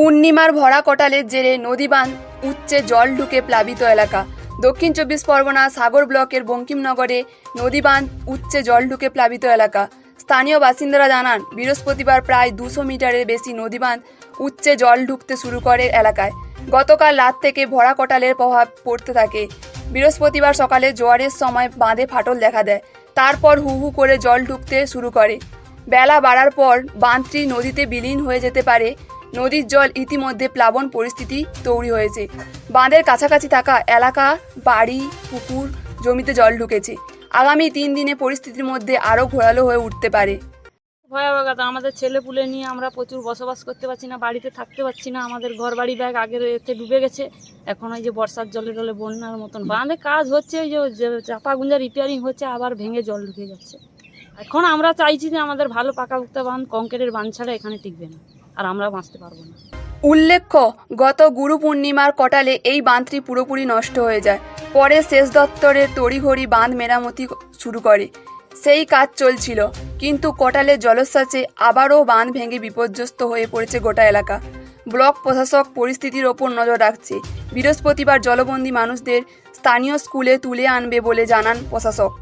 পূর্ণিমার ভরা কটালের জেরে নদীবাঁধ উচ্চে জল ঢুকে প্লাবিত এলাকা। দক্ষিণ 24 পরগনা সাগর ব্লকের বঙ্কিমনগরে নদীবাঁধ উচ্চে জল ঢুকে প্লাবিত এলাকা। স্থানীয় বাসিন্দারা জানান, বৃহস্পতিবার প্রায় 200 মিটারের বেশি নদীবাঁধ উচ্চে জল ঢুকতে শুরু করে এলাকায়। গতকাল রাত থেকে ভরা কটালের প্রভাব পড়তে থাকে। বৃহস্পতিবার সকালে জোয়ারের সময় বাঁধে ফাটল দেখা দেয়, তারপর হু হু করে জল ঢুকতে শুরু করে। বেলা বাড়ার পর বাঁধটি নদীতে বিলীন হয়ে যেতে পারে। নদীর জল ইতিমধ্যে প্লাবন পরিস্থিতি তৈরি হয়েছে। বাঁধের কাছাকাছি থাকা এলাকা, বাড়ি, পুকুর, জমিতে জল ঢুকেছে। আগামী 3 দিনে পরিস্থিতির মধ্যে আরও ঘোরালো হয়ে উঠতে পারে। ভয়াবহতা, আমাদের ছেলে পুলে নিয়ে আমরা প্রচুর বসবাস করতে পারছি না, বাড়িতে থাকতে পারছি না। আমাদের ঘর বাড়ি ব্যাগ আগের এতে ডুবে গেছে। এখন ওই যে বর্ষার জলে টলে বন্যার মতন বাঁধে কাজ হচ্ছে, ওই যে চাপা গুঞ্জা রিপেয়ারিং হচ্ছে, আবার ভেঙে জল ঢুকে যাচ্ছে। এখন আমরা চাইছি যে আমাদের ভালো পাকাপোক্ত বাঁধ, কংক্রিটের বাঁধ ছাড়া এখানে টিকবে না, আর আমরা বাঁচতে পারবো না। উল্লেখ্য, গত গুরু পূর্ণিমার কটালে এই বাঁধটি পুরোপুরি নষ্ট হয়ে যায়। পরে সেচ দপ্তরের তড়িঘড়ি বাঁধ মেরামতি শুরু করে। সেই কাজ চলছিল, কিন্তু কটালের জলোচ্ছ্বাসে আবারও বাঁধ ভেঙে বিপর্যস্ত হয়ে পড়েছে গোটা এলাকা। ব্লক প্রশাসক পরিস্থিতির ওপর নজর রাখছে। বৃহস্পতিবার জলবন্দী মানুষদের স্থানীয় স্কুলে তুলে আনবে বলে জানান প্রশাসক।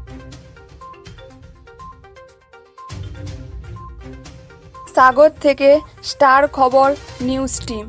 সাগর থেকে স্টার খবর নিউজ টিম।